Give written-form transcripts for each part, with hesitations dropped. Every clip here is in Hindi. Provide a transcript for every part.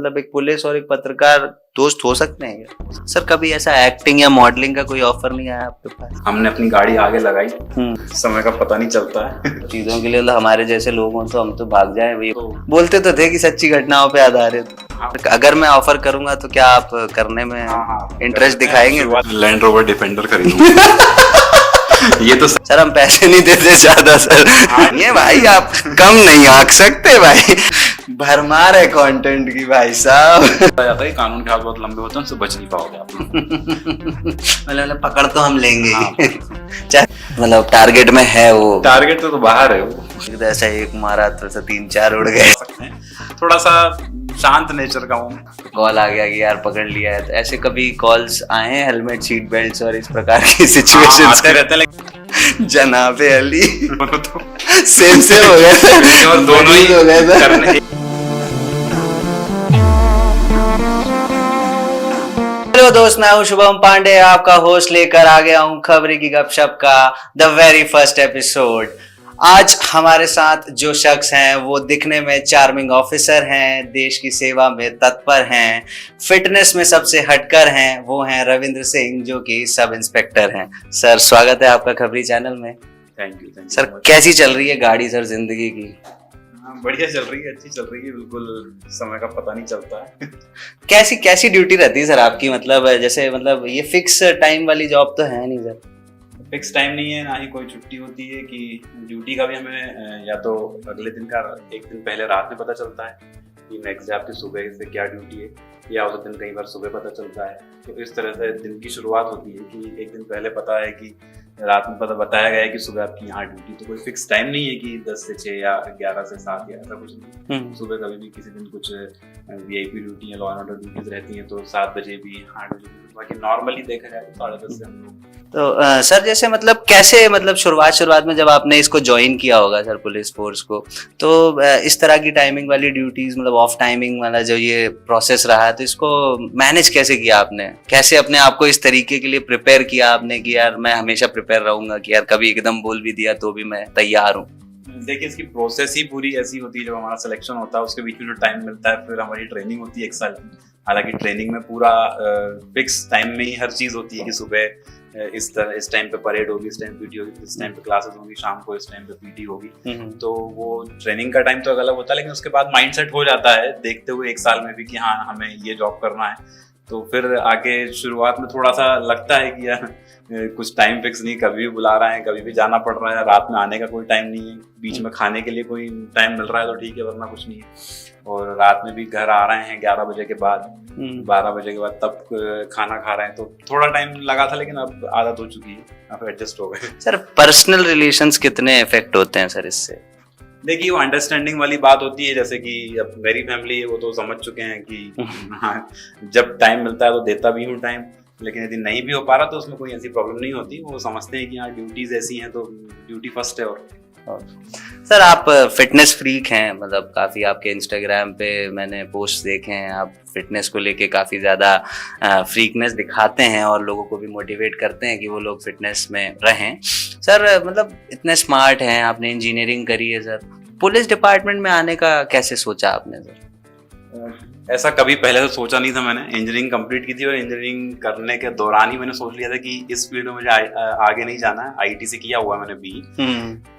मतलब एक पुलिस और एक पत्रकार दोस्त हो सकते हैं क्या? सर कभी ऐसा एक्टिंग या मॉडलिंग का कोई ऑफर नहीं आया आपके पास? हमने अपनी गाड़ी आगे लगाई, समय का पता नहीं चलता है। चीजों के लिए तो हमारे जैसे लोग हों तो हम तो भाग जाएं भाई। बोलते तो थे कि सच्ची घटनाओं पे आधारित। अगर मैं ऑफर करूंगा तो क्या आप करने में इंटरेस्ट दिखाएंगे? लैंड रोवर डिफेंडर खरीदूंगा। ये तो सर हम पैसे नहीं देते ज्यादा सर। ये भाई आप कम नहीं आंक सकते भाई, भरमार है कंटेंट की भाई साहब। जाता है कानून के हाथ बहुत लंबे होते हैं, उनसे बच नहीं पाओगे आप। मतलब पकड़ तो हम लेंगे ही। मतलब टारगेट में है वो, टारगेट तो बाहर है वो। ऐसा एक मारा तो 3-4 उड़ गए। थोड़ा सा शांत नेचर का हूँ। कॉल आ गया कि यार पकड़ लिया है, तो ऐसे कभी कॉल्स आए हैं हेलमेट सीट बेल्ट और इस प्रकार की सिचुएशन से? रहते हैं लेकिन जनाबे अली तो सेम हो गया और दोनों ही हो गया करने। हेलो दोस्त, मैं हूं शुभम पांडे, आपका होस्ट लेकर आ गया हूं खबरी की गपशप का द वेरी फर्स्ट एपिसोड। आज हमारे साथ जो शख्स हैं वो दिखने में चार्मिंग ऑफिसर हैं, देश की सेवा में तत्पर हैं, फिटनेस में सबसे हटकर हैं, वो हैं रविंद्र सिंह जो कि सब इंस्पेक्टर हैं। सर स्वागत है आपका खबरी चैनल में। थैंक यू सर कैसी चल रही है गाड़ी सर जिंदगी की? बढ़िया चल रही है, अच्छी चल रही है, बिल्कुल समय का पता नहीं चलता है। कैसी ड्यूटी रहती है सर आपकी? मतलब जैसे मतलब ये फिक्स टाइम वाली जॉब तो है नहीं सर? फिक्स टाइम नहीं है, ना ही कोई छुट्टी होती है। कि ड्यूटी का भी हमें या तो अगले दिन का एक दिन पहले रात में पता चलता है कि नेक्स्ट डे आपकी सुबह से क्या ड्यूटी है, या उस दिन कई बार सुबह पता चलता है। तो इस तरह से दिन की शुरुआत होती है कि एक दिन पहले पता है कि रात में पता बताया गया है कि सुबह आपकी यहाँ ड्यूटी। तो कोई फिक्स टाइम नहीं है कि 10 से 6 या 11 से 7 या ऐसा कुछ नहीं। सुबह कभी भी किसी दिन कुछ वीआईपी ड्यूटी या लॉ एंड ऑर्डर ड्यूटीज रहती हैं तो 7 बजे भी, 8 बजे भी। बाकी नॉर्मली देखा जाए तो 10:30 से हम लोग। तो सर जैसे मतलब कैसे, मतलब शुरुआत में जब आपने इसको ज्वाइन किया होगा सर पुलिस फोर्स को, तो इस तरह की टाइमिंग वाली ड्यूटीज, मतलब ऑफ टाइमिंग वाला जो ये प्रोसेस रहा है, तो इसको मैनेज कैसे किया आपने? कैसे अपने आप को इस तरीके के लिए प्रिपेयर किया आपने कि यार मैं हमेशा प्रिपेयर रहूंगा कि यार कभी एकदम बोल भी दिया तो भी मैं तैयार हूँ? देखिए इसकी प्रोसेस ही पूरी ऐसी होती है, जब हमारा सिलेक्शन होता है उसके बीच में जो टाइम मिलता है, फिर हमारी ट्रेनिंग होती है 1 साल की। हालांकि ट्रेनिंग में पूरा फिक्स टाइम में ही हर चीज होती है कि सुबह इस टाइम पे परेड होगी, इस टाइम पीटी होगी, इस टाइम पे क्लासेस होंगी, शाम को इस टाइम पे पीटी होगी। तो वो ट्रेनिंग का टाइम तो अलग होता है, लेकिन उसके बाद माइंडसेट हो जाता है देखते हुए 1 साल में भी कि हाँ हमें ये जॉब करना है। तो फिर आगे शुरुआत में थोड़ा सा लगता है कि यार कुछ टाइम फिक्स नहीं, कभी भी बुला रहे हैं, कभी भी जाना पड़ रहा है, रात में आने का कोई टाइम नहीं है, बीच में खाने के लिए कोई टाइम मिल रहा है तो ठीक है, वरना कुछ नहीं है। और रात में भी घर आ रहे हैं 11 बजे के बाद, 12 बजे के बाद, तब खाना खा रहे हैं। तो थोड़ा टाइम लगा था, लेकिन अब आदत हो चुकी है, अब एडजस्ट हो गए। सर पर्सनल रिलेशंस कितने इफेक्ट होते हैं सर इससे? देखिए वो अंडरस्टैंडिंग वाली बात होती है, जैसे कि अब मेरी फैमिली है वो तो समझ चुके हैं कि हाँ, जब टाइम मिलता है तो देता भी हूँ टाइम, लेकिन यदि नहीं भी हो पा रहा तो उसमें कोई ऐसी प्रॉब्लम नहीं होती। वो समझते हैं कि हाँ ड्यूटीज ऐसी हैं तो ड्यूटी फर्स्ट है। और सर आप फिटनेस फ्रीक हैं, मतलब काफ़ी आपके इंस्टाग्राम पे मैंने पोस्ट देखे हैं, आप फिटनेस को लेके काफ़ी ज़्यादा फ्रीकनेस दिखाते हैं और लोगों को भी मोटिवेट करते हैं कि वो लोग फिटनेस में रहें। सर मतलब इतने स्मार्ट हैं, आपने इंजीनियरिंग करी है सर, पुलिस डिपार्टमेंट में आने का कैसे सोचा आपने सर? ऐसा कभी पहले तो सोचा नहीं था। मैंने इंजीनियरिंग कंप्लीट की थी और इंजीनियरिंग करने के दौरान ही मैंने सोच लिया था कि इस फील्ड में मुझे आगे नहीं जाना है। आईटी से किया हुआ मैंने बी।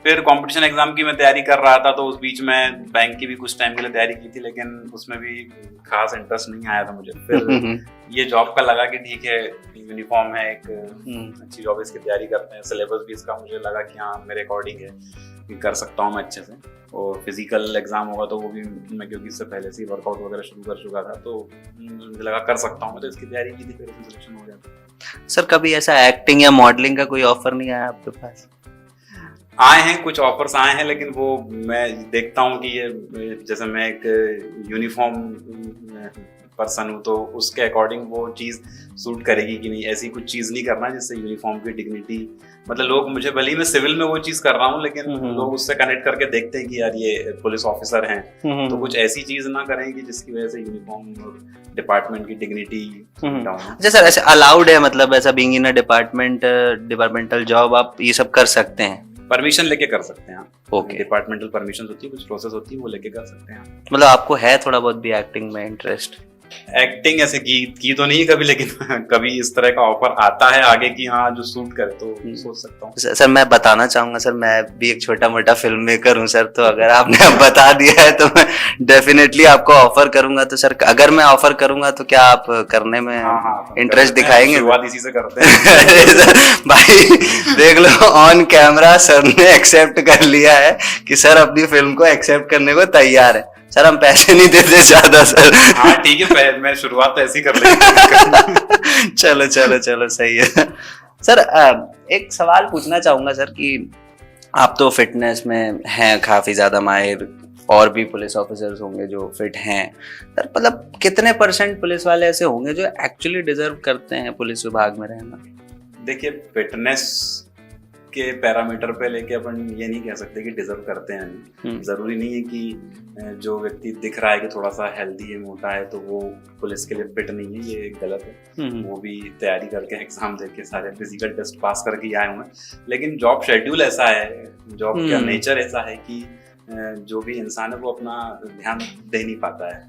फिर कंपटीशन एग्जाम की मैं तैयारी कर रहा था, तो उस बीच में बैंक की भी कुछ टाइम के लिए तैयारी की थी, लेकिन उसमें भी खास इंटरेस्ट नहीं आया था मुझे। फिर ये जॉब का लगा कि ठीक है, यूनिफॉर्म है, एक अच्छी जॉब, इसकी तैयारी करते हैं, सिलेबस भी इसका मुझे लगा कि हाँ मेरे अकॉर्डिंग है, कर सकता हूँ मैं अच्छे से। और फिजिकल एग्जाम होगा तो वो भी मैं, क्योंकि इससे पहले से वर्कआउट वगैरह शुरू कर चुका था, तो मुझे लगा कर सकता हूँ मैं, तो इसकी तैयारी की थी, फिर सिलेक्शन हो गया। सर कभी ऐसा एक्टिंग या मॉडलिंग का कोई ऑफर नहीं आया आपके पास? आए हैं, कुछ ऑफर्स आए हैं, लेकिन वो मैं देखता हूँ कि ये जैसे मैं एक यूनिफॉर्म पर्सन हूँ तो उसके अकॉर्डिंग वो चीज़ सूट करेगी कि नहीं। ऐसी कुछ चीज़ नहीं करना जिससे यूनिफॉर्म की डिग्निटी, मतलब लोग मुझे, भले ही मैं सिविल में वो चीज़ कर रहा हूँ, लेकिन लोग उससे कनेक्ट करके देखते हैं कि यार ये पुलिस ऑफिसर हैं, तो कुछ ऐसी चीज़ ना करें कि जिसकी वजह से यूनिफॉर्म और डिपार्टमेंट की डिग्निटी डाउन। अच्छा सर, ऐसे अलाउड है मतलब ऐसा being in a departmental job आप ये सब कर सकते हैं? परमिशन लेके कर सकते हैं आप। ओके। डिपार्टमेंटल परमिशन होती है, कुछ प्रोसेस होती है, वो लेके कर सकते हैं आप। मतलब आपको है थोड़ा बहुत भी एक्टिंग में इंटरेस्ट? एक्टिंग ऐसे की तो नहीं कभी, लेकिन कभी इस तरह का ऑफर आता है आगे की हाँ जो सूट करे तो सोच सकता हूँ। सर मैं बताना चाहूंगा सर, मैं भी एक छोटा मोटा फिल्म मेकर हूँ सर, तो अगर आपने अब बता दिया है तो मैं डेफिनेटली आपको ऑफर करूंगा। तो सर अगर मैं ऑफर करूंगा तो क्या आप करने में इंटरेस्ट दिखाएंगे? शुरुआत इसी से करते हैं। अरे सर भाई देख लो, ऑन कैमरा सर ने एक्सेप्ट कर लिया है कि सर अपनी फिल्म को एक्सेप्ट करने को तैयार है। सर हम पैसे नहीं देते ज्यादा सर। हाँ ठीक है, मैं शुरुआत तो ऐसी कर लेंगे। चलो चलो चलो सही है। सर एक सवाल पूछना चाहूंगा सर कि आप तो फिटनेस में हैं काफी ज्यादा माहिर, और भी पुलिस ऑफिसर्स होंगे जो फिट हैं सर, मतलब कितने % पुलिस वाले ऐसे होंगे जो एक्चुअली डिजर्व करते हैं पुलिस विभाग में रहना? देखिए फिटनेस के पैरामीटर पे लेके अपन ये नहीं कह सकते कि डिजर्व करते हैं। जरूरी नहीं है कि जो व्यक्ति दिख रहा है कि थोड़ा सा हेल्दी है, मोटा है, तो वो पुलिस के लिए फिट नहीं है, ये गलत है। वो भी तैयारी करके एग्जाम दे के सारे फिजिकल टेस्ट पास करके आए हुए हैं, लेकिन जॉब शेड्यूल ऐसा है, जॉब का नेचर ऐसा है कि जो भी इंसान है वो अपना ध्यान दे नहीं पाता है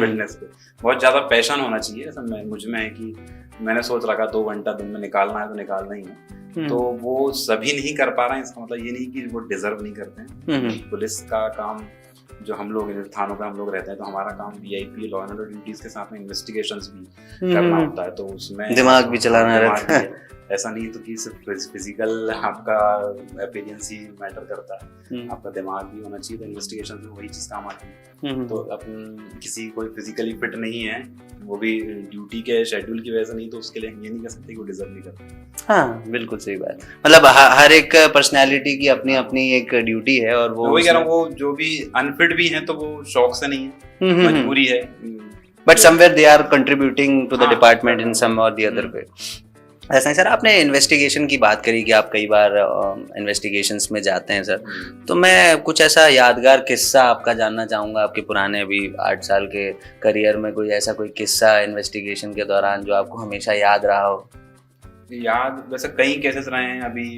फिटनेस पे। बहुत ज्यादा पैशन होना चाहिए ऐसा मुझ में है कि मैंने सोच रखा 2 घंटा दिन में निकालना है तो निकालना ही है, तो वो सभी नहीं कर पा रहे हैं। इसका मतलब ये नहीं कि वो डिजर्व नहीं करते हैं। पुलिस का काम जो हम लोग थानों पे हम लोग रहते हैं, तो हमारा काम VIP law and order duties के साथ में इन्वेस्टिगेशंस भी करना होता है, तो उसमें दिमाग भी चलाना रहता है। ऐसा नहीं तो कि सिर्फ फिजिकल आपका अपीयरेंस ही मैटर करता है, आपका दिमाग भी होना चाहिए, तो इन्वेस्टिगेशन में वही चीज काम आती है। तो अपन किसी कोई फिजिकली फिट नहीं है, वो भी ड्यूटी के शेड्यूल की वजह से नहीं, तो उसके लिए हम ये नहीं कह सकते कि वो डिजर्व नहीं करता। हाँ बिल्कुल सही बात, मतलब हर एक पर्सनैलिटी की अपनी अपनी एक ड्यूटी है, और वो वही कह रहा हूँ, वो जो भी अनफिट भी है तो वो शौक से नहीं है, मजबूरी है, but somewhere they are contributing to the department in some और द अदर वे। ऐसा है सर, आपने इन्वेस्टिगेशन की बात करी कि आप कई बार इन्वेस्टिगेशंस में जाते हैं सर, तो मैं कुछ ऐसा यादगार किस्सा आपका जानना चाहूँगा, आपके पुराने अभी 8 साल के करियर में कोई ऐसा कोई किस्सा इन्वेस्टिगेशन के दौरान जो आपको हमेशा याद रहा हो? याद वैसे कई केसेस रहे हैं, अभी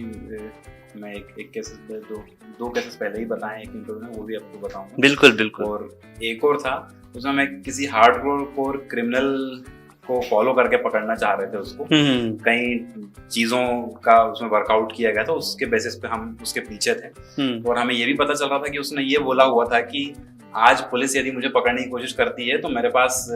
मैं एक केसेस पे दो केसेस पहले ही बताए एक इंटरव्यू में, वो भी आपको बताऊंगा। बिल्कुल बिल्कुल। और एक और था, उसमें मैं किसी हार्डकोर क्रिमिनल को फॉलो करके पकड़ना चाह रहे थे उसको। कई चीजों का उसमें वर्कआउट किया गया था, उसके बेसिस पे हम उसके पीछे थे, और हमें ये भी पता चल रहा था कि उसने ये बोला हुआ था कि आज पुलिस यदि मुझे पकड़ने की कोशिश करती है तो मेरे पास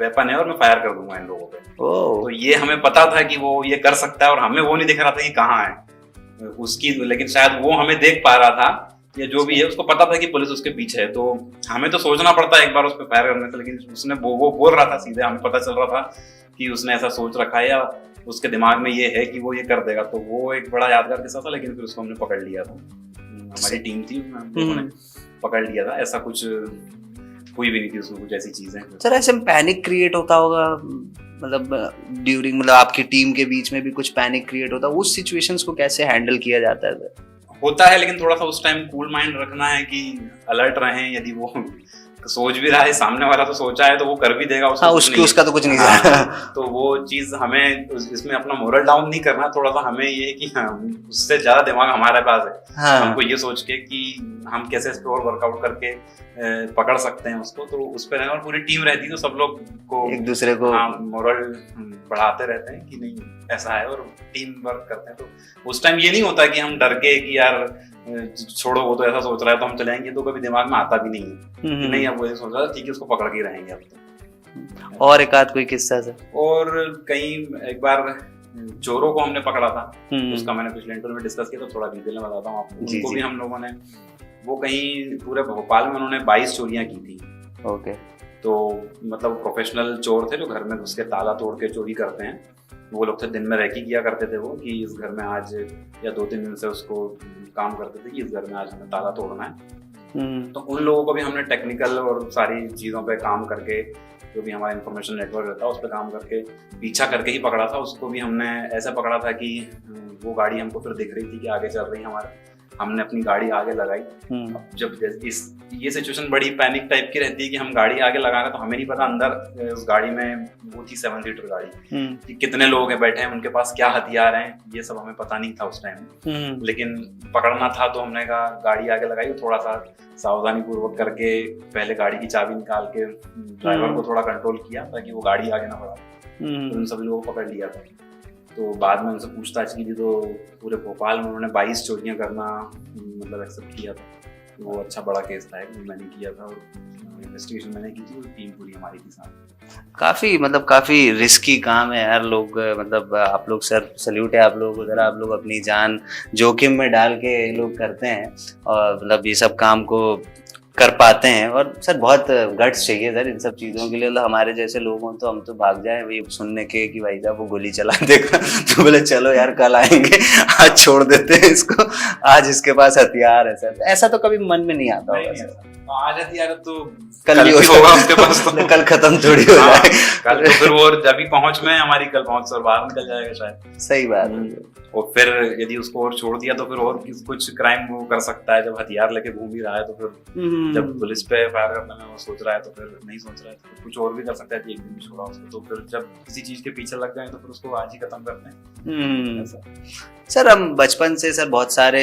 वेपन है और मैं फायर कर दूंगा इन लोगों पे। तो ये हमें पता था कि वो ये कर सकता है, और हमें वो नहीं दिख रहा था कि कहाँ है उसकी, लेकिन शायद वो हमें देख पा रहा था, या जो भी है उसको पता था कि पुलिस उसके पीछे है। तो हमें तो सोचना पड़ता है एक बार उस पर फायर करने से, लेकिन उसने वो बोल रहा था सीधे, हमें पता चल रहा था कि उसने ऐसा सोच रखा है या उसके दिमाग में ये है कि वो ये कर देगा। तो वो एक बड़ा यादगार किस्सा था, लेकिन फिर उसको हमने पकड़ लिया था, हमारी टीम थी उसमें, हम लोगों ने पकड़ लिया था। ऐसा कुछ हुई भी नहीं थी उसमें कुछ ऐसी चीजें। सर ऐसे में पैनिक क्रिएट होता होगा, मतलब ड्यूरिंग, मतलब आपकी टीम के बीच में भी कुछ पैनिक क्रिएट होता है, उस सिचुएशंस को कैसे हैंडल किया जाता है? होता है, लेकिन थोड़ा सा उस टाइम कूल माइंड रखना है कि अलर्ट रहें। यदि वो सोच भी रहा है, सामने वाला तो सोचा है तो वो कर भी देगा, उसका तो कुछ नहीं है। तो वो चीज हमें इसमें अपना मोरल डाउन नहीं करना, थोड़ा सा हमें ये है कि उससे ज्यादा दिमाग हमारे पास है। हमको ये सोच के कि हम कैसे इसको और वर्कआउट करके पकड़ सकते हैं उसको, तो उस पर और पूरी टीम रहती है, तो सब लोग को एक दूसरे को मोरल बढ़ाते रहते हैं कि नहीं ऐसा है, और टीम वर्क करते हैं। तो उस टाइम ये नहीं होता कि हम डर के कि यार छोड़ो वो तो ऐसा सोच रहा है तो हम चलेंगे, तो कभी दिमाग में आता भी नहीं है। नहीं, अब वो सोच रहा है ठीक है उसको पकड़ के रहेंगे अब तो। और एक आध कोई किस्सा सर? और एक बार चोरों को हमने पकड़ा था, उसका मैंने पिछले इंटरव्यू में डिस्कस किया, तो थोड़ा डिटेल में बताता हूँ आपको। उनको भी हम लोगों ने, वो कहीं पूरे भोपाल में उन्होंने 22 चोरियां की थी। ओके। तो मतलब प्रोफेशनल चोर थे जो घर में घुस के ताला तोड़ के चोरी करते हैं। वो लोग थे, दिन में रैकी किया करते थे वो, कि इस घर में आज, या 2-3 दिन से उसको काम करते थे कि इस घर में आज हमें ताला तोड़ना है। तो उन लोगों को भी हमने टेक्निकल और सारी चीज़ों पे काम करके, जो भी हमारा इंफॉर्मेशन नेटवर्क रहता है उस पर काम करके पीछा करके ही पकड़ा था। उसको भी हमने ऐसा पकड़ा था कि वो गाड़ी हमको फिर दिख रही थी कि आगे चल रही है हमारे, हमने अपनी गाड़ी आगे लगाई। अब जब ये सिचुएशन बड़ी पैनिक टाइप की रहती है कि हम गाड़ी आगे लगा रहे हैं तो हमें नहीं पता अंदर उस गाड़ी में, वो थी 7 सीटर गाड़ी, कि कितने लोग हैं बैठे हैं, उनके पास क्या हथियार हैं, ये सब हमें पता नहीं था उस टाइम। लेकिन पकड़ना था तो हमने कहा गाड़ी आगे लगाई, थोड़ा सा सावधानी पूर्वक करके पहले गाड़ी की चाबी निकाल के ड्राइवर को थोड़ा कंट्रोल किया ताकि वो गाड़ी आगे ना बढ़ा। तो उन सभी लोगों को पकड़ लिया था। तो बाद में उनसे पूछताछ की थी तो पूरे भोपाल में उन्होंने 22 चोरियां करना मतलब एक्सेप्ट किया था। वो अच्छा बड़ा केस था, मैंने किया था और इन्वेस्टिगेशन मैंने की थी और टीम पूरी हमारी थी साथ। काफी रिस्की काम है यार। लोग मतलब आप लोग सर सल्यूट है आप लोग, उधर आप लोग अपनी जान जोखिम में डाल के लोग करते हैं और मतलब ये सब काम को कर पाते हैं। और सर बहुत गट्स चाहिए सर इन सब चीज़ों के लिए। मतलब हमारे जैसे लोग हों तो हम तो भाग जाएं वही सुनने के कि भाई साहब वो गोली चला देगा तो बोले चलो यार कल आएंगे, आज छोड़ देते हैं इसको, आज इसके पास हथियार है सर। ऐसा तो कभी मन में नहीं आता होगा सर। आज हथियार तो कल ही होगा उसके पास तो कल खत्म थोड़ी हो जाए। कल तो फिर वो जब भी पहुंच में हमारी कल पहुंच और बाहर निकल जाएगा शायद। सही बात। और फिर यदि उसको और छोड़ दिया तो फिर और कुछ क्राइम वो कर सकता है। जब हथियार लेके घूम ही रहा है तो फिर जब पुलिस पे फायर करने में वो सोच रहा है तो फिर नहीं सोच रहा है तो कुछ और भी कर सकता है। एक दिन भी छोड़ा उसको तो फिर जब किसी चीज के पीछे लग गए तो फिर उसको आज ही खत्म करते हैं। सर हम बचपन से सर बहुत सारे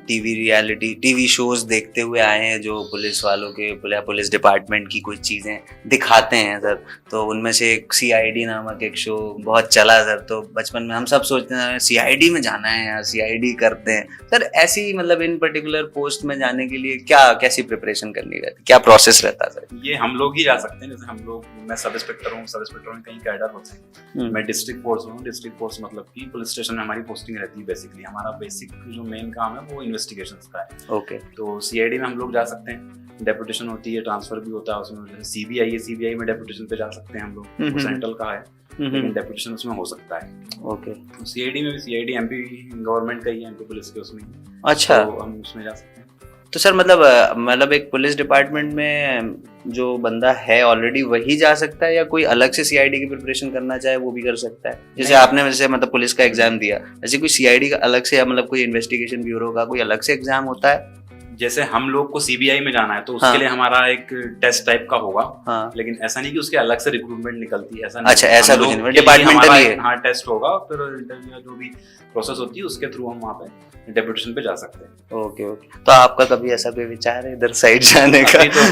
टीवी शोज देखते हुए आए हैं जो पुलिस वालों के पुलिस डिपार्टमेंट की कुछ चीजें दिखाते हैं सर। तो उनमें से एक CID नामक एक शो बहुत चला सर। तो बचपन में हम सब सोचते हैं CID में जाना है यार, CID करते हैं सर। ऐसी मतलब इन पर्टिकुलर पोस्ट में जाने के लिए कैसी प्रिपरेशन करनी रहती, क्या प्रोसेस रहता है सर? ये हम लोग ही जा सकते हैं। जैसे हम लोग, मैं सब इंस्पेक्टर हूँ, सब इंस्पेक्टर में कई कैडर होते हैं। मैं डिस्ट्रिक्ट फोर्स हूँ। डिस्ट्रिक्ट फोर्स मतलब कि पुलिस स्टेशन में हमारी पोस्टिंग रहती है। बेसिकली हमारा बेसिक जो मेन काम है वो इन्वेस्टिगेशंस का है। ओके। तो CID में हम लोग जा सकते हैं। डेपुटेशन होती है, ट्रांसफर भी होता है उसमें। जैसे CBI है, CBI में डेपुटेशन पे जा सकते हैं हम लोग, सेंट्रल का है लेकिन डेपुटेशन उसमें हो सकता है। ओके। तो CID में भी, CID MP गवर्नमेंट का ही है, MP पुलिस के उसमें। अच्छा। तो हम उसमें जा सकते हैं। तो सर मतलब एक पुलिस डिपार्टमेंट में जो बंदा है ऑलरेडी वही जा सकता है या कोई अलग से CID की प्रिपरेशन करना चाहे वो भी कर सकता है? जैसे आपने वैसे मतलब पुलिस का एग्जाम दिया, वैसे कोई CID का अलग से या मतलब कोई इन्वेस्टिगेशन ब्यूरो का कोई अलग से एग्जाम होता है? जैसे हम लोग को CBI में जाना है तो उसके लिए हमारा एक टेस्ट टाइप का होगा। लेकिन ऐसा नहीं कि उसके अलग से रिक्रूटमेंट निकलती है, ऐसा नहीं। अच्छा, ऐसा कुछ नहीं, डिपार्टमेंटली है। हाँ, टेस्ट होगा, फिर इंटरव्यू या जो भी प्रोसेस होती है उसके थ्रू हम वहाँ पे डेपुटेशन पे जा सकते हैं। ओके। तो आपका कभी ऐसा कोई विचार है इधर साइड जाने का? तो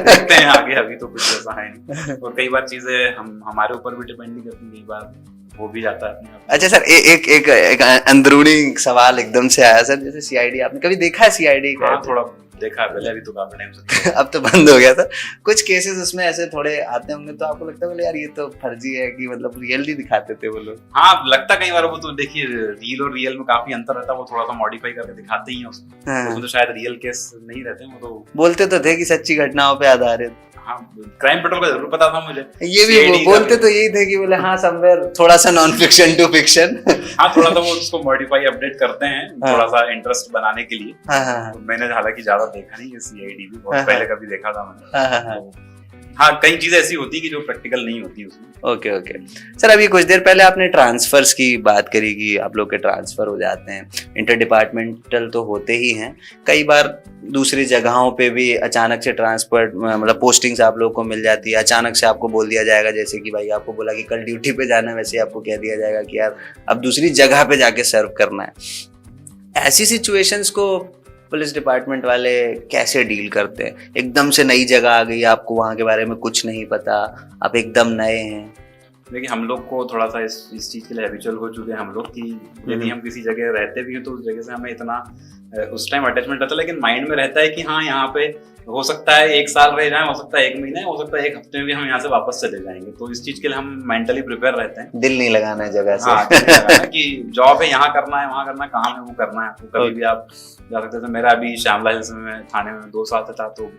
देखते हैं आगे, अभी तो कुछ ऐसा है नहीं। और कई बार चीजें हमारे ऊपर भी डिपेंड नहीं करती, कई बार वो भी जाता है। अच्छा सर, एक अंदरूनी सवाल एकदम से आया सर। जैसे CID आपने कभी देखा है CID का? हाँ, थोड़ा देखा है पहले, अभी तो काफी टाइम से अब तो बंद हो गया था। कुछ केसेस उसमें ऐसे थोड़े आते होंगे तो आपको लगता है बोले यार ये तो फर्जी है कि मतलब रियल नहीं दिखाते थे वो लोग? हाँ, लगता कई बार। वो तो देखिए रील और रियल में काफी अंतर रहता है। वो थोड़ा सा मॉडिफाई करके दिखाते ही हैं उसको। उसमें तो शायद रियल केस नहीं रहते, वो तो बोलते तो थे कि सच्ची घटनाओं पे आधारित। हाँ, क्राइम पेट्रोल का जरूर पता था मुझे। ये भी बोलते तो यही थे कि बोले हाँ समवेयर थोड़ा सा नॉन फिक्शन टू फिक्शन। हाँ, थोड़ा सा वो उसको मॉडिफाई अपडेट करते हैं थोड़ा सा इंटरेस्ट बनाने के लिए। तो मैंने हालांकि ज्यादा देखा नहीं है CID भी, बहुत पहले कभी देखा था मैंने। हाँ, कई चीजें ऐसी होती है कि जो प्रैक्टिकल नहीं होती उसमें। ओके। सर अभी कुछ देर पहले आपने ट्रांसफर्स की बात करी कि आप लोग के ट्रांसफर हो जाते हैं। इंटर डिपार्टमेंटल तो होते ही हैं, कई बार दूसरी जगहों पे भी अचानक से ट्रांसफर मतलब पोस्टिंग्स आप लोग को मिल जाती है। अचानक से आपको बोल दिया जाएगा, जैसे कि भाई आपको बोला कि कल ड्यूटी पे जाना है, वैसे आपको कह दिया जाएगा कि यार अब दूसरी जगह पे जाके सर्व करना है। ऐसी सिचुएशंस को पुलिस डिपार्टमेंट वाले कैसे डील करते हैं? एकदम से नई जगह आ गई, आपको वहाँ के बारे में कुछ नहीं पता, आप एकदम नए हैं। देखिए, हम लोग को थोड़ा सा इस चीज के लिए हैबिचुअल हो चुके हैं हम लोग कि यदि हम किसी जगह रहते भी हैं तो उस जगह से हमें इतना उस टाइम अटैचमेंट रहता है, लेकिन माइंड में रहता है कि हाँ यहाँ पे हो सकता है 1 साल रह जाए, हो सकता है 1 महीने, हो सकता है 1 हफ्ते में भी हम यहाँ से वापस चले जाएंगे। तो इस चीज के लिए हम मेंटली प्रिपेयर रहते हैं। दिल नहीं लगाना है जगह से। हाँ, दिल नहीं लगाना कि जॉब है, यहाँ करना है, वहाँ करना है, काम है वो करना है, तो कभी भी आप जा सकते थे। मेरा अभी श्यामला हिल्स में थाने में 2 साल था, तो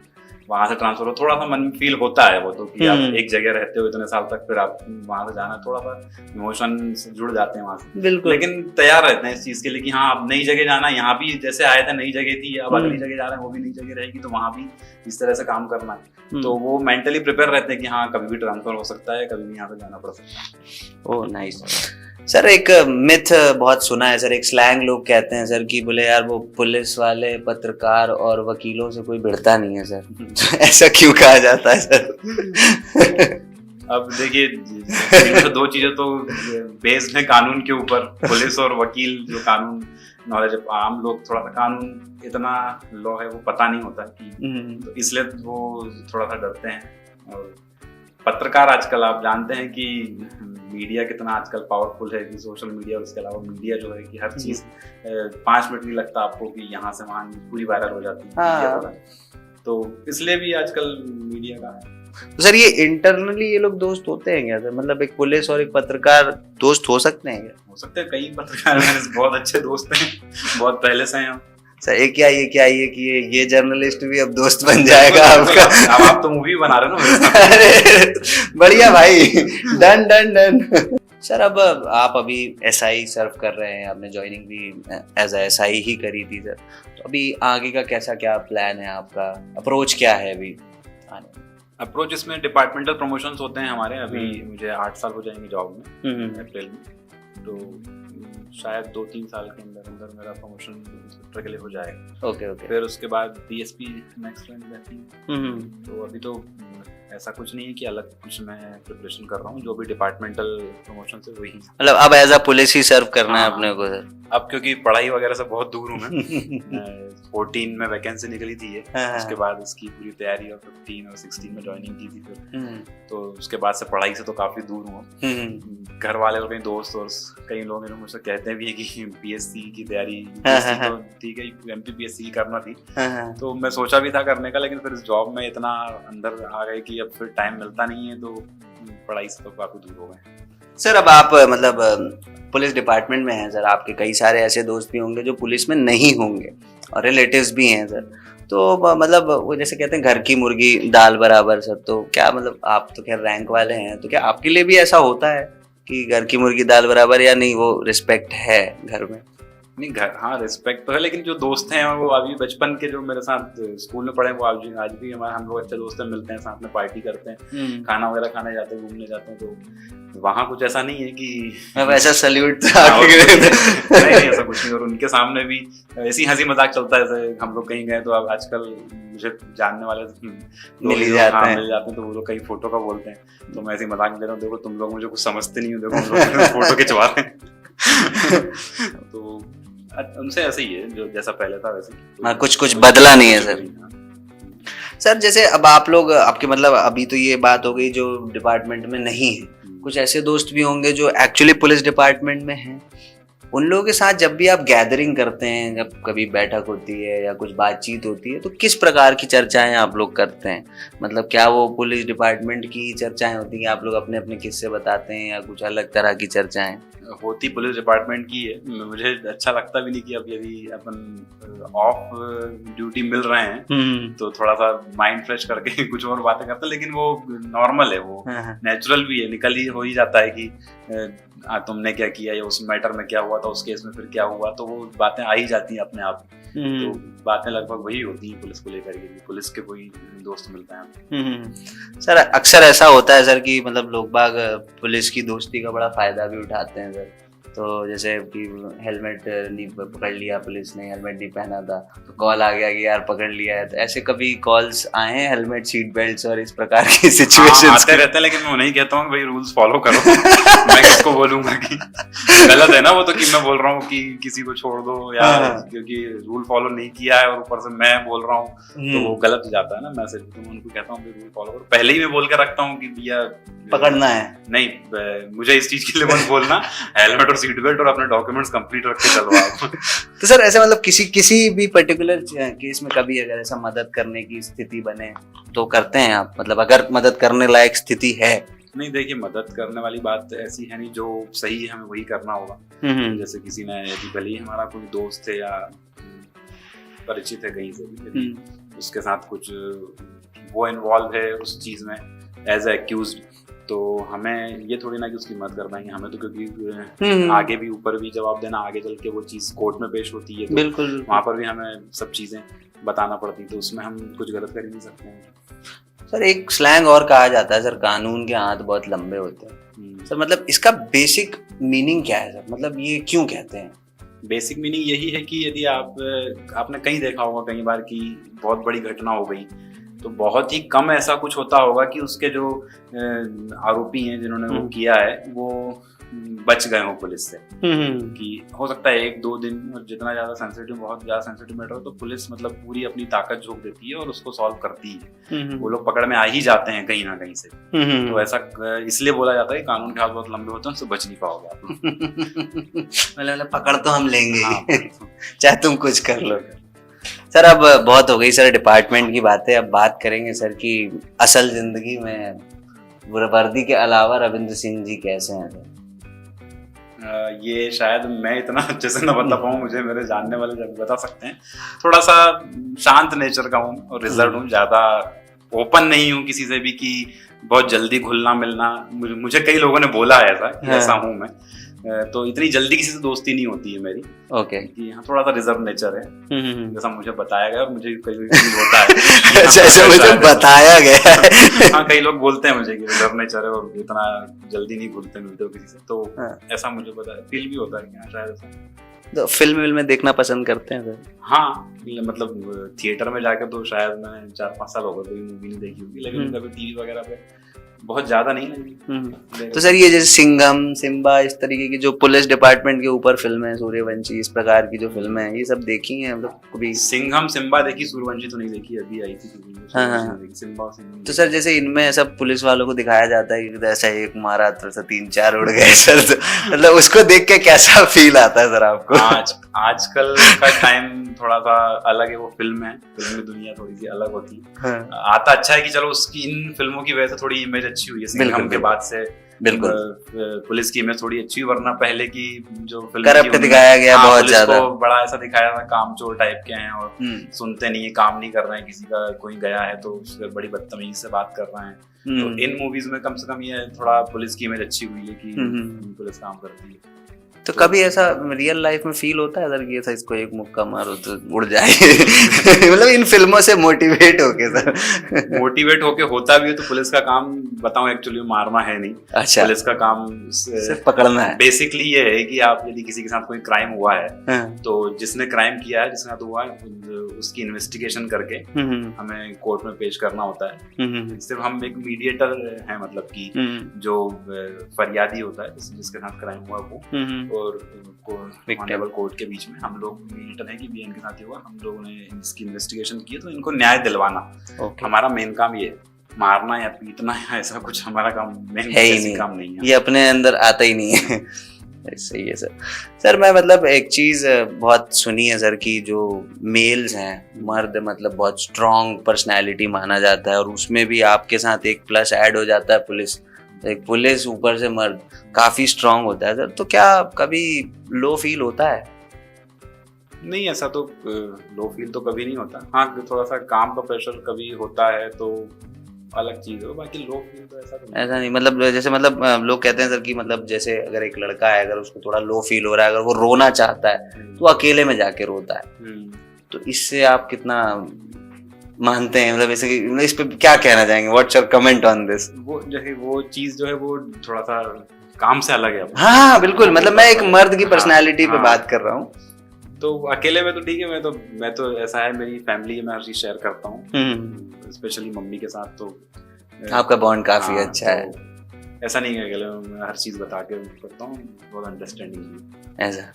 वहां से ट्रांसफर हो, थोड़ा सा मन फील होता है वो तो कि आप एक जगह रहते हो इतने साल तक, फिर आप वहां से जाना, थोड़ा सा इमोशन जुड़ जाते हैं वहां से। बिल्कुल। लेकिन तैयार रहते हैं इस चीज के लिए कि हाँ अब नई जगह जाना, यहाँ भी जैसे आए थे नई जगह थी, अब अगली जगह जा रहे हैं वो भी नई जगह रहेगी, तो वहां भी इस तरह से काम करना है। तो वो मेंटली प्रिपेयर रहते हैं कि हाँ कभी भी ट्रांसफर हो सकता है, कभी भी यहाँ से जाना पड़ सकता है। Oh nice. सर एक मिथ बहुत सुना है सर, एक स्लैंग लोग कहते हैं सर कि बोले यार वो पुलिस वाले पत्रकार और वकीलों से कोई भिड़ता नहीं है सर। ऐसा क्यों कहा जाता है सर? अब देखिए दो चीजें तो बेस्ड है कानून के ऊपर, पुलिस और वकील जो कानून नॉलेज, आम लोग थोड़ा सा कानून इतना लॉ है वो पता नहीं होता कि, तो इसलिए वो थोड़ा सा डरते हैं। और पत्रकार आजकल आप जानते हैं कि मीडिया कितना आजकल पावरफुल है कि सोशल मीडिया और उसके अलावा मीडिया जो है कि हर चीज 5 मिनट नहीं लगता आपको कि यहाँ से वहाँ पूरी वायरल हो जाती है मीडिया द्वारा। तो इसलिए भी आजकल मीडिया का है। तो सर ये इंटरनली ये लोग दोस्त होते हैं क्या सर? मतलब एक पुलिस और एक पत्रकार दोस्त हो सकते हैं क्या? हो सकते हैं, कई पत्रकार मेरे बहुत अच्छे दोस्त हैं, बहुत पहले से हैं। सर ये क्या ये कि ये जर्नलिस्ट भी अब दोस्त बन जाएगा आपका? अब आप तो मूवी बना रहे हो ना। अरे बढ़िया भाई, डन डन डन। सर अब आप अभी एसआई सर्व कर रहे हैं, आपने ज्वाइनिंग भी एज ए एसआई ही करी थी सर, तो अभी आगे का कैसा क्या प्लान है आपका, अप्रोच क्या है अभी आने? अप्रोच इसमें डिपार्टमेंटल प्रमोशंस होते हैं हमारे, अभी मुझे 8 साल हो जाएंगे जॉब में अप्रैल में, तो शायद 2-3 साल के अंदर अंदर मेरा प्रमोशन इंस्पेक्टर के लिए हो जाएगा। ओके। फिर उसके बाद डीएसपी नेक्स्ट रैंक रहती है। तो अभी तो ऐसा कुछ नहीं है कि अलग कुछ मैं प्रिपरेशन कर रहा हूँ, जो भी डिपार्टमेंटल प्रमोशन से वही, मतलब अब एज अ पुलिस ही सर्व करना है अपने को सर? अब क्योंकि पढ़ाई वगैरह से बहुत दूर हूँ मैं। 14 में वैकेंसी निकली थी ये, उसके बाद इसकी पूरी तैयारी और 15 और 16 में ज्वाइनिंग की थी फिर, तो उसके बाद से पढ़ाई से तो काफी दूर हूँ। घर वाले और कई दोस्त और कई लोग मुझसे कहते भी है कि पीएससी की तैयारी, तो ठीक है एमपीपीएससी की करना थी, तो मैं सोचा भी था करने का, लेकिन फिर इस जॉब में इतना अंदर आ गए कि अब फिर टाइम मिलता नहीं है, तो पढ़ाई से तो काफी दूर हो गए। सर अब आप मतलब पुलिस डिपार्टमेंट में हैं सर, आपके कई सारे ऐसे दोस्त भी होंगे जो पुलिस में नहीं होंगे और रिलेटिव्स भी हैं सर, तो मतलब वो जैसे कहते हैं घर की मुर्गी दाल बराबर सर, तो क्या मतलब आप तो खैर रैंक वाले हैं, तो क्या आपके लिए भी ऐसा होता है कि घर की मुर्गी दाल बराबर, या नहीं वो रिस्पेक्ट है घर में? नहीं घर, हाँ रिस्पेक्ट तो है, लेकिन जो दोस्त हैं वो अभी बचपन के जो मेरे साथ स्कूल में पढ़े वो आज भी हम लोग अच्छे दोस्त हैं, मिलते हैं साथ में, पार्टी करते हैं, खाना वगैरह खाने जाते हैं, घूमने जाते हैं, तो वहाँ कुछ ऐसा नहीं है कि वैसा सल्यूट नहीं ऐसा कुछ नहीं। और उनके सामने भी ऐसी हंसी मजाक चलता है, जैसे हम लोग कहीं गए तो अब आजकल मुझे जानने वाले मिल जाते हैं, तो वो लोग कहीं फोटो का बोलते हैं, तो मैं ऐसी मजाक में दे रहा हूँ, देखो तुम लोग मुझे कुछ समझते नहीं हो, देखो हम लोग फोटो खिंचवा रहे हैं। तो उनसे ऐसे ही है, जो जैसा पहले था वैसे, हाँ कुछ बदला नहीं है सर। सर जैसे अब आप लोग आपके मतलब अभी तो ये बात हो गई जो डिपार्टमेंट में नहीं है, कुछ ऐसे दोस्त भी होंगे जो एक्चुअली पुलिस डिपार्टमेंट में हैं, उन लोगों के साथ जब भी आप गैदरिंग करते हैं, जब कभी बैठक होती है या कुछ बातचीत होती है, तो किस प्रकार की चर्चाएं आप लोग करते हैं? मतलब क्या वो पुलिस डिपार्टमेंट की चर्चाएं होती हैं, आप लोग अपने अपने किस्से बताते हैं, या कुछ अलग तरह की चर्चाएं होती पुलिस डिपार्टमेंट की है? मुझे अच्छा लगता भी नहीं कि अब यदि अपन ऑफ ड्यूटी मिल रहे हैं तो थोड़ा सा माइंड फ्रेश करके कुछ और बातें करते हैं, लेकिन वो नॉर्मल है, वो नेचुरल भी है, निकल ही हो ही जाता है कि तुमने क्या किया या उस मैटर में क्या हुआ था, उस केस में फिर क्या हुआ, तो वो बातें आ ही जाती हैं अपने आप। तो बातें लगभग वही होती हैं पुलिस को लेकर के, पुलिस के कोई दोस्त मिलता है। सर अक्सर ऐसा होता है सर कि मतलब लोग बाग पुलिस की दोस्ती का बड़ा फायदा भी उठाते हैं सर, तो जैसे कि हेलमेट नहीं पकड़ लिया पुलिस ने, हेलमेट नहीं पहना था तो कॉल आ गया कि यार पकड़ लिया है, तो ऐसे कभी कॉल्स आए हैं हेलमेट सीट बेल्ट और इस प्रकार की सिचुएशंस? आते रहते हैं, लेकिन मैं नहीं कहता हूँ भाई रूल्स फॉलो करो। मैं किसको बोलूंगा कि गलत है ना वो, तो कि मैं बोल रहा हूँ कि किसी को छोड़ दो, या क्योंकि रूल फॉलो नहीं किया है और ऊपर से मैं बोल रहा हूँ तो वो गलत हो जाता है ना मैसेज। तो मैं उनको कहता हूँ रूल फॉलो करो, पहले ही मैं बोल के रखता हूँ कि भैया पकड़ना है, नहीं मुझे इस चीज के लिए मत बोलना, हेलमेट और सीट बेल्ट और अपने डॉक्यूमेंट्स कंप्लीट रख के चलो आप। तो सर ऐसे मतलब किसी भी पर्टिकुलर केस में कभी अगर ऐसा मदद करने की स्थिति बने तो करते हैं आप? मतलब अगर मदद करने लायक स्थिति है? नहीं देखिए, मदद करने वाली बात ऐसी है नहीं, जो सही है हमें वही करना होगा। जैसे किसी ने, यदि भले ही हमारा कोई दोस्त है या परिचित है कहीं से भी, उसके साथ कुछ वो इन्वॉल्व है उस चीज में एज एक्यूज्ड, तो हमें ये थोड़ी ना कि उसकी मदद कर पाएंगे, हमें तो क्योंकि आगे भी ऊपर भी जवाब देना, आगे चल के वो चीज कोर्ट में पेश होती है, तो बिल्कुल वहाँ पर भी हमें सब चीजें बताना पड़ती, तो उसमें हम कुछ गलत कर ही नहीं सकते हैं। सर एक स्लैंग और कहा जाता है सर, कानून के हाथ बहुत लंबे होते हैं, सर मतलब इसका बेसिक मीनिंग क्या है सर, मतलब ये क्यों कहते हैं? बेसिक मीनिंग यही है कि यदि आपने कहीं देखा होगा कई बार कि बहुत बड़ी घटना हो गई, तो बहुत ही कम ऐसा कुछ होता होगा कि उसके जो आरोपी हैं जिन्होंने वो किया है वो बच गए हो पुलिस से। कि हो सकता है 1-2 दिन, और जितना ज्यादा सेंसिटिव, बहुत ज्यादा सेंसिटिव मैटर हो तो पुलिस मतलब पूरी अपनी ताकत झोंक देती है और उसको सॉल्व करती है। वो लोग पकड़ में आ ही जाते हैं कहीं ना कहीं से। तो ऐसा इसलिए बोला जाता है कि कानून के हाथ बहुत लंबे होते हैं, उनसे बच नहीं पाओगे आप। मतलब पकड़ तो हम लेंगे हाँ, चाहे तुम कुछ कर लो। सर अब बहुत हो गई सर डिपार्टमेंट की बातें, अब बात करेंगे सर कि असल जिंदगी में वर्दी के अलावा रविंद्र सिंह जी कैसे हैं सर? ये शायद मैं इतना अच्छे से न बता पाऊँ, मुझे मेरे जानने वाले जब बता सकते हैं। थोड़ा सा शांत नेचर का हूँ और रिजर्व हूँ, ज्यादा ओपन नहीं हूँ किसी से भी कि बहुत जल्दी घुलना मिलना। मुझे कई लोगों ने बोला है ऐसा कि ऐसा हूँ मैं, तो इतनी जल्दी किसी से दोस्ती नहीं होती है मेरी। ओके। कि हाँ थोड़ा सा रिजर्व नेचर है, जैसा मुझे बताया गया और मुझे कई फील होता है। अच्छा मुझे बताया गया है। हाँ कई लोग बोलते हैं मुझे कि रिजर्व नेचर है और इतना जल्दी नहीं घुलते मिलते हो किसी से, तो ऐसा मुझे फील भी होता है कि हाँ शायद ऐसा। तो फिल्म में देखना पसंद करते हैं सर? हाँ मतलब थिएटर में जाकर तो शायद मैंने 4-5 साल हो गए कोई मूवी नहीं देखी होगी, लेकिन कभी टीवी वगैरह पे बहुत ज्यादा नहीं लगी। तो सर ये जैसे सिंघम, सिम्बा, इस तरीके की जो पुलिस डिपार्टमेंट के ऊपर फिल्में, सूर्यवंशी, इस प्रकार की जो फिल्में हैं, ये सब देखी हैं मतलब कभी? सिंघम सिम्बा देखी, सूर्यवंशी तो नहीं देखी, अभी आई थी। सिम्बा तो सर जैसे इनमें सब पुलिस वालों को दिखाया जाता है कि ऐसा एक मारा तो 3-4 उड़ गए सर, तो मतलब उसको देख के कैसा फील आता है सर आपको? आजकल का टाइम थोड़ा सा अलग है, वो फिल्म है, फिल्म की दुनिया थोड़ी सी अलग होती है। आता अच्छा है कि चलो उसकी इन फिल्मों की वजह से थोड़ी इमेज अच्छी हुई है सिंघम के बाद से। बिल्कुल पुलिस की इमेज थोड़ी अच्छी, वरना पहले की जो फिल्म करप्ट दिखाया गया बहुत ज्यादा, बड़ा ऐसा दिखाया था, कामचोर टाइप के हैं और सुनते नहीं है, काम नहीं कर रहे हैं, किसी का कोई गया है तो उससे बड़ी बदतमीजी से बात कर रहे हैं। तो इन मूवीज में कम से कम ये थोड़ा पुलिस की इमेज अच्छी हुई है कि पुलिस काम करती है। तो कभी ऐसा रियल लाइफ में फील होता है सर कि ऐसा इसको एक मुक्का मारो तो उड़ जाए? मतलब इन फिल्मों से मोटिवेट होके सर? मोटिवेट होके होता भी है तो पुलिस का काम बताऊं एक्चुअली मारना है नहीं। अच्छा। पुलिस का काम सिर्फ पकड़ना है। बेसिकली ये है कि आप यदि किसी के साथ कोई क्राइम हुआ है तो जिसने क्राइम किया है, जिसके साथ हुआ है, उसकी इन्वेस्टिगेशन करके हमें कोर्ट में पेश करना होता है। सिर्फ हम एक मीडिएटर है, मतलब कि जो फरियादी होता है जिसके साथ क्राइम हुआ वो और कोर्ट के बीच में हम लोग मीडिएटर है कि भी इनके साथ ही हुआ, हम लोगों ने इसकी इन्वेस्टिगेशन की है तो इनको न्याय दिलवाना। हमारा मेन काम ये है, मारना या पीटना या ऐसा कुछ हमारा काम मेन काम नहीं है, ये अपने अंदर आता ही नहीं है। सही है सर। सर मैं मतलब एक चीज बहुत सुनी है सर कि जो मेल्स हैं, मर्द मतलब बहुत स्ट्रॉन्ग पर्सनैलिटी माना जाता है और उसमें भी आपके साथ एक प्लस ऐड हो जाता है पुलिस, एक पुलिस ऊपर से मर्द काफी स्ट्रांग होता है सर, तो क्या कभी लो फील होता है? नहीं ऐसा तो लो फील तो कभी नहीं होता। हाँ थोड़ा सा काम का प्रेशर कभी होता है तो अलग चीज है, बाकी लो फील तो ऐसा नहीं। मतलब जैसे मतलब लोग कहते हैं सर कि मतलब जैसे अगर एक लड़का है, अगर उसको थोड़ा लो फील हो रहा है, अगर वो रोना चाहता है तो अकेले में जाके रोता है, तो इससे आप कितना मानते हैं? मतलब मतलब इस पे क्या कहना चाहेंगे? What's your comment on this? वो चीज जो है वो थोड़ा सा काम से अलग है। हाँ बिल्कुल, मतलब मैं एक मर्द की पर्सनालिटी पे बात कर रहा हूँ। तो अकेले में तो ठीक है, मैं तो ऐसा है, मेरी फैमिली में हर चीज शेयर करता हूँ, स्पेशली मम्मी के साथ, तो आपका बॉन्ड काफी अच्छा है। ऐसा नहीं है, अकेले मैं हर चीज बता के करता हूँ, बहुत अंडरस्टैंडिंग ऐसा।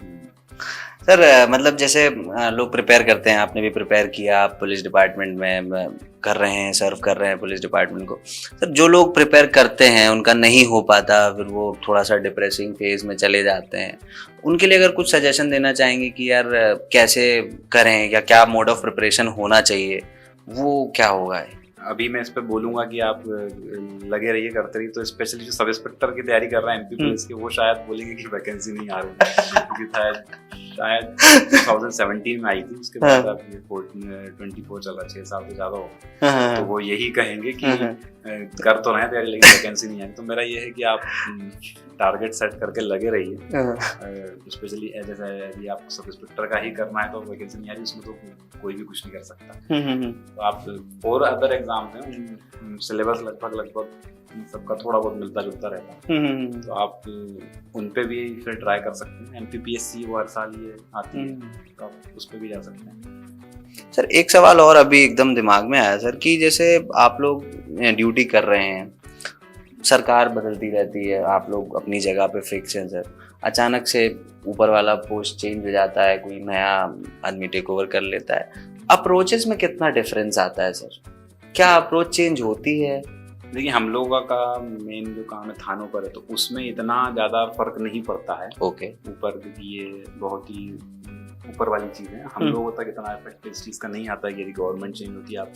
सर मतलब जैसे लोग प्रिपेयर करते हैं, आपने भी प्रिपेयर किया, आप पुलिस डिपार्टमेंट में कर रहे हैं, सर्व कर रहे हैं पुलिस डिपार्टमेंट को। सर जो लोग प्रिपेयर करते हैं उनका नहीं हो पाता, फिर वो थोड़ा सा डिप्रेसिंग फेज में चले जाते हैं, उनके लिए अगर कुछ सजेशन देना चाहेंगे कि यार कैसे करें या क्या मोड ऑफ प्रिपरेशन होना चाहिए, वो क्या होगा? अभी मैं इस पे बोलूंगा कि आप लगे रहिए, करते रहिए। तो स्पेशली जो सब इंस्पेक्टर की तैयारी कर रहे हैं एमपी पुलिस की, वो शायद बोलेंगे कि वैकेंसी नहीं आ रही, क्योंकि शायद 2017 में आई थी, उसके बाद अब 24 चला, 6 साल से ज्यादा हो गए, तो वो यही कहेंगे कि कर तो रहे तैयारी लेकिन वैकेंसी नहीं आई। तो मेरा ये है कि आप टारगेट सेट करके लगे रहिए, स्पेशली जैसे यदि आप सब इंस्पेक्टर का ही करना है तो वैकेंसी नहीं आ रही, उसमें तो कोई भी कुछ नहीं कर सकता। तो आप और अदर एग्जाम एग्जाम्स हैं सिलेबस लगभग सबका थोड़ा बहुत मिलता जुलता रहता है, तो आप उन पे भी फिर ट्राई कर सकते हैं। MPPSC वो हर साल ये आती है, तो आप उस पे भी जा सकते हैं। सर एक सवाल और अभी एकदम दिमाग में आया सर कि जैसे आप लोग ड्यूटी कर रहे हैं, सरकार बदलती रहती है, आप लोग अपनी जगह पे फिक्स हैं सर, अचानक से ऊपर वाला पोस्ट चेंज हो जाता है, कोई नया आदमी टेक ओवर कर लेता है, अप्रोचेस में कितना डिफरेंस आता है सर? क्या अप्रोच चेंज होती है? देखिए हम लोगों का मेन जो काम है थानों पर है, तो उसमें इतना ज़्यादा फर्क नहीं पड़ता है। ओके ऊपर ये बहुत ही ऊपर वाली चीज़ है, हम लोगों तक इतना इफेक्ट इस चीज़ का नहीं आता है कि यदि गवर्नमेंट चेंज होती है, आप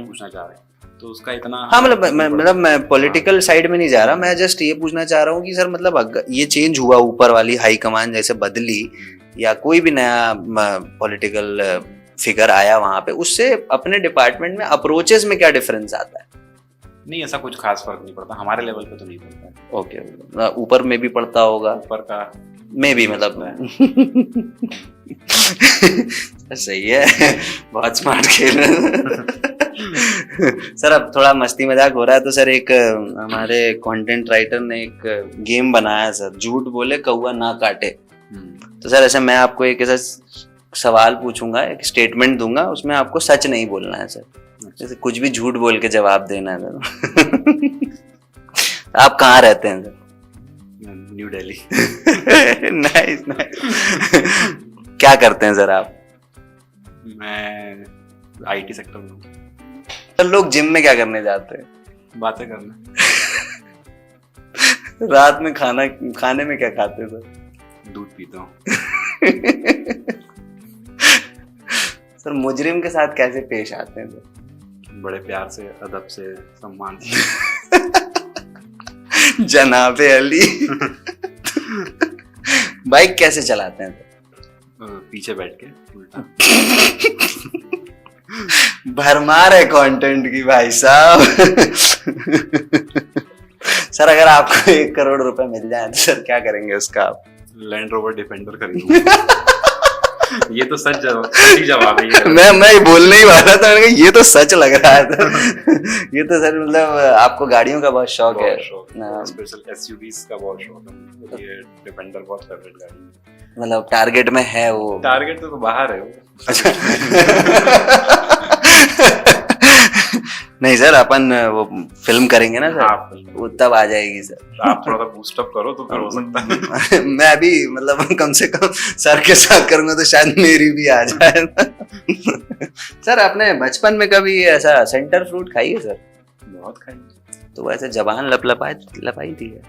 पूछना चाह रहे हैं तो उसका इतना। हाँ मतलब मैं पॉलिटिकल साइड में नहीं जा रहा, मैं जस्ट ये पूछना चाह रहा हूँ कि सर मतलब अगर ये चेंज हुआ, ऊपर वाली हाई कमान जैसे बदली या कोई भी नया पॉलिटिकल फिगर आया वहां पे, उससे अपने डिपार्टमेंट में अप्रोचेस में क्या डिफरेंस आता है? नहीं ऐसा कुछ खास फर्क नहीं पड़ता, हमारे लेवल पे तो नहीं पड़ता है। ओके ऊपर में भी पड़ता होगा? ऊपर का में भी मतलब सही है, बहुत स्मार्ट खेल सर। अब थोड़ा मस्ती मजाक हो रहा है तो सर एक हमारे कंटेंट राइटर ने एक गेम बनाया सर, झूठ बोले कौवा ना काटे। तो सर ऐसे मैं आपको एक ऐसा सवाल पूछूंगा, एक स्टेटमेंट दूंगा, उसमें आपको सच नहीं बोलना है सर, जैसे कुछ भी झूठ बोल के जवाब देना है सर। आप कहाँ रहते हैं sir? New Delhi. Nice nice. क्या करते हैं सर आप? मैं IT सेक्टर में हूँ। सर लोग जिम में क्या करने जाते हैं? बातें करने। रात में खाने में क्या खाते हैं सर? दूध पीता हूँ। सर मुजरिम के साथ कैसे पेश आते हैं सर? बड़े प्यार से, अदब से, सम्मान से। जनाबे अली। बाइक कैसे चलाते हैं सर? पीछे बैठ के उल्टा। भरमार है कंटेंट की भाई साहब। सर अगर आपको 1 करोड़ रुपए मिल जाए तो सर क्या करेंगे उसका आप? लैंड रोवर डिफेंडर खरीदूंगा। ये तो सच जवाब है ये। मैं बोलने ही वाला था, ये तो सच लग रहा है था। ये तो सर मतलब आपको गाड़ियों का बहुत शौक है। स्पेशल SUVs का बहुत शौक है, ये डिफेंडर बहुत फेवरेट गाड़ी है। मतलब टारगेट में है वो? टारगेट तो बाहर है वो। नहीं सर अपन वो फिल्म करेंगे ना सर। हाँ, वो तब आ जाएगी सर। आप थोड़ा सा बूस्ट अप करो तो फिर हो सकता है। मैं अभी मतलब कम से कम सर के साथ करूंगा तो शायद मेरी भी आ जाए। सर आपने बचपन में कभी ऐसा सेंटर फ्रूट खाई है सर? बहुत खाई। तो वैसे जबान लपाई थी है?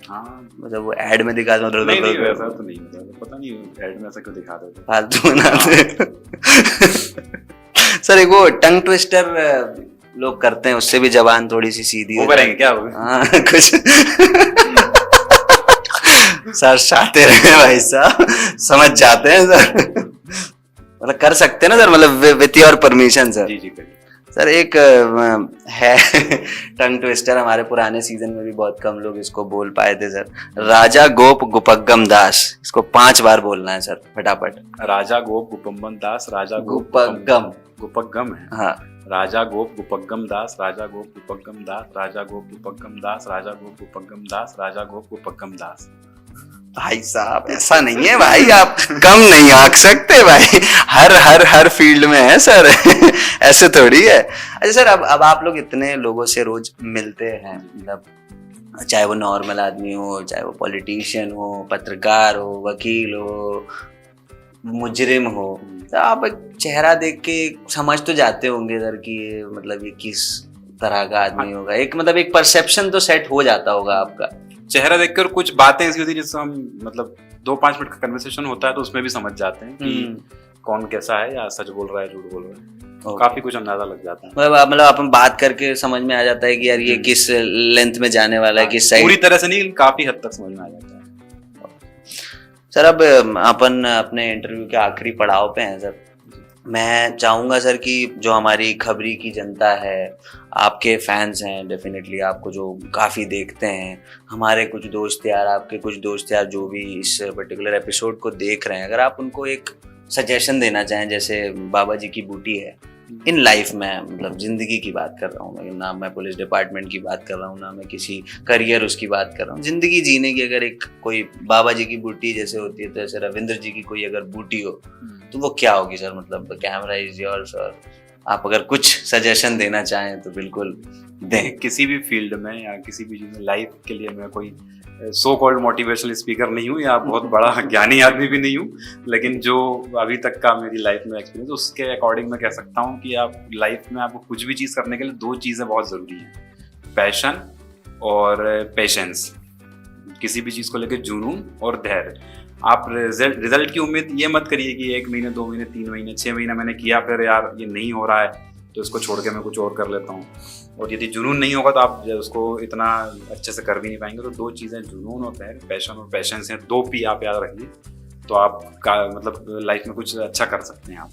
हाँ मतलब वो एड में दिखा दो। नहीं वैसा तो नहीं, पता नहीं एड में ऐसा क्यों दिखा दो, फालतू बनाते। सर एक वो टंग ट्विस्टर लोग करते हैं, उससे भी जबान थोड़ी सी सीधी हो करेंगे क्या? हाँ कुछ। सर चाहते रहे भाई साहब, समझ जाते हैं सर। मतलब कर सकते हैं ना सर, मतलब विथ योर परमिशन सर। जी करिए सर। एक है टंग ट्विस्टर, हमारे पुराने सीजन में भी बहुत कम लोग इसको बोल पाए थे सर। राजा गोप गुपग्गम दास, इसको 5 बार बोलना है सर फटाफट। राजा गोप गुपम्बन दास, राजा गुपग्गम है। हाँ राजा गोप गुपग्गम दास, राजा गोप गुपग्गम दास, राजा गोप गुपग्गम दास, राजा गोप गुपग्गम दास, राजा गोप गुपग्गम दास। भाई साहब ऐसा नहीं है भाई, आप कम नहीं आंक सकते भाई, हर फील्ड में है सर। ऐसे थोड़ी है। अच्छा सर अब आप लोग इतने लोगों से रोज मिलते हैं, मतलब चाहे वो नॉर्मल आदमी हो, चाहे वो पॉलिटिशियन हो, पत्रकार हो, वकील हो, मुजरिम हो, तो आप एक चेहरा देख के समझ तो जाते होंगे सर कि मतलब ये किस तरह का आदमी होगा। एक मतलब एक परसेप्शन तो सेट हो जाता होगा आपका। चेहरा देखकर कुछ बातें ऐसी होती है जिससे हम मतलब 2-5 मिनट का कन्वर्सेशन होता है तो उसमें भी समझ जाते हैं कि कौन कैसा है, या सच बोल रहा है, झूठ बोल रहा है। काफी कुछ अंदाजा लग जाता है। मतलब अपन बात करके समझ में आ जाता है कि यार ये किस लेंथ में जाने वाला है, किस साइड। पूरी तरह से नहीं, काफी हद तक समझ में आ जाता है। सर अब अपन अपने इंटरव्यू के आखिरी पड़ाव पे हैं सर। मैं चाहूंगा सर कि जो हमारी खबरी की जनता है, आपके फैंस हैं डेफिनेटली, आपको जो काफ़ी देखते हैं, हमारे कुछ दोस्त यार, आपके कुछ दोस्त यार जो भी इस पर्टिकुलर एपिसोड को देख रहे हैं, अगर आप उनको एक सजेशन देना चाहें, जैसे बाबा जी की बूटी है इन लाइफ में, मतलब जिंदगी की बात कर रहा हूँ मैं, ना मैं पुलिस डिपार्टमेंट की बात कर रहा हूँ, ना मैं किसी करियर उसकी बात कर रहा हूँ, जिंदगी जीने की अगर एक कोई बाबा जी की बूटी जैसे होती है, तो ऐसे रविंद्र जी की कोई अगर बूटी हो तो वो क्या होगी सर? मतलब कैमरा इज योर्स, और आप अगर कुछ सजेशन देना चाहें तो बिल्कुल दें। किसी भी फील्ड में या किसी भी चीज़ में, लाइफ के लिए मैं कोई सो कॉल्ड मोटिवेशनल स्पीकर नहीं हूँ या बहुत बड़ा ज्ञानी आदमी भी नहीं हूँ, लेकिन जो अभी तक का मेरी लाइफ में एक्सपीरियंस, उसके अकॉर्डिंग मैं कह सकता हूँ कि आप लाइफ में आपको कुछ भी चीज़ करने के लिए दो चीज़ें बहुत ज़रूरी हैं, पैशन और पेशेंस। किसी भी चीज़ को लेकर जुनून और धैर्य। आप रिजल्ट की उम्मीद ये मत करिए कि 1 महीने 2 महीने 3 महीने 6 महीने मैंने किया, फिर यार ये नहीं हो रहा है तो इसको छोड़ के मैं कुछ और कर लेता हूँ। और यदि जुनून नहीं होगा तो आप उसको इतना अच्छे से कर भी नहीं पाएंगे। तो दो चीज़ें, जुनून और धैर्य, पैशन और पेशेंस हैं, 2 P आप याद रखिए, तो आप का मतलब लाइफ में कुछ अच्छा कर सकते हैं आप।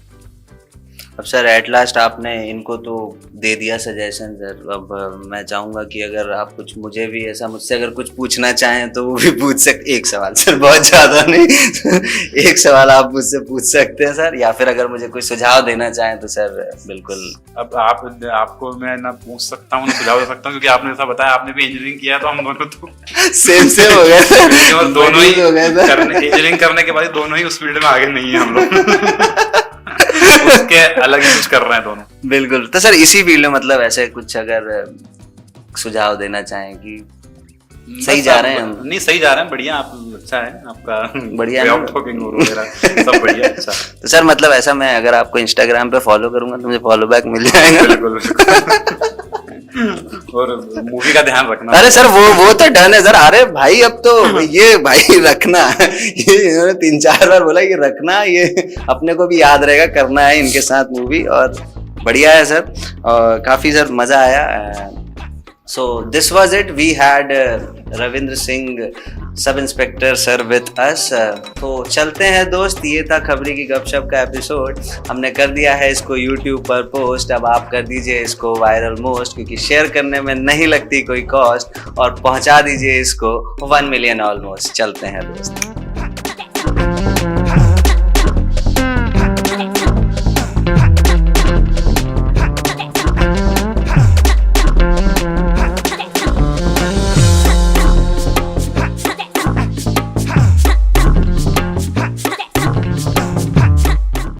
अब सर एट लास्ट आपने इनको तो दे दिया सजेशन सर, अब मैं चाहूंगा कि अगर आप कुछ मुझे भी ऐसा मुझसे अगर कुछ पूछना चाहें तो वो भी पूछ सकते। एक सवाल सर, बहुत ज्यादा नहीं एक सवाल आप मुझसे पूछ सकते हैं सर, या फिर अगर मुझे कोई सुझाव देना चाहें तो सर बिल्कुल। अब आपको मैं ना पूछ सकता हूँ ना सुझाव दे सकता हूँ, क्योंकि आपने ऐसा बताया, आपने भी इंजीनियरिंग किया, तो हम दोनों तो सेम हो गए और दोनों ही इंजीनियरिंग करने के बाद दोनों ही उस फील्ड में आगे नहीं है हम लोग उसके अलग ही कुछ कर रहे हैं दोनों। बिल्कुल। तो सर इसी फील्ड में मतलब ऐसे कुछ अगर सुझाव देना चाहें कि सही जा रहे हैं हम? नहीं, सही जा रहे हैं, बढ़िया, आप अच्छा है आपका, बढ़िया टॉकिंग वगैरह सब बढ़िया, अच्छा। तो सर मतलब ऐसा, मैं अगर आपको इंस्टाग्राम पे फॉलो करूंगा तो मुझे फॉलो बैक मिल जाएगा? बिल्कुल और मूवी का ध्यान रखना। अरे सर वो तो डन है सर। अरे भाई अब तो ये भाई रखना ये इन्होंने 3-4 बार बोला कि रखना, ये अपने को भी याद रहेगा, करना है इनके साथ मूवी। और बढ़िया है सर, और काफी सर मजा आया। So this was it. We had Ravindra Singh sub inspector sir with us. तो चलते हैं दोस्त, ये था खबरी की गपशप का एपिसोड। हमने कर दिया है इसको YouTube पर पोस्ट, अब आप कर दीजिए इसको वायरल मोस्ट, क्योंकि शेयर करने में नहीं लगती कोई कॉस्ट, और पहुंचा दीजिए इसको 1 मिलियन ऑलमोस्ट। चलते हैं दोस्त।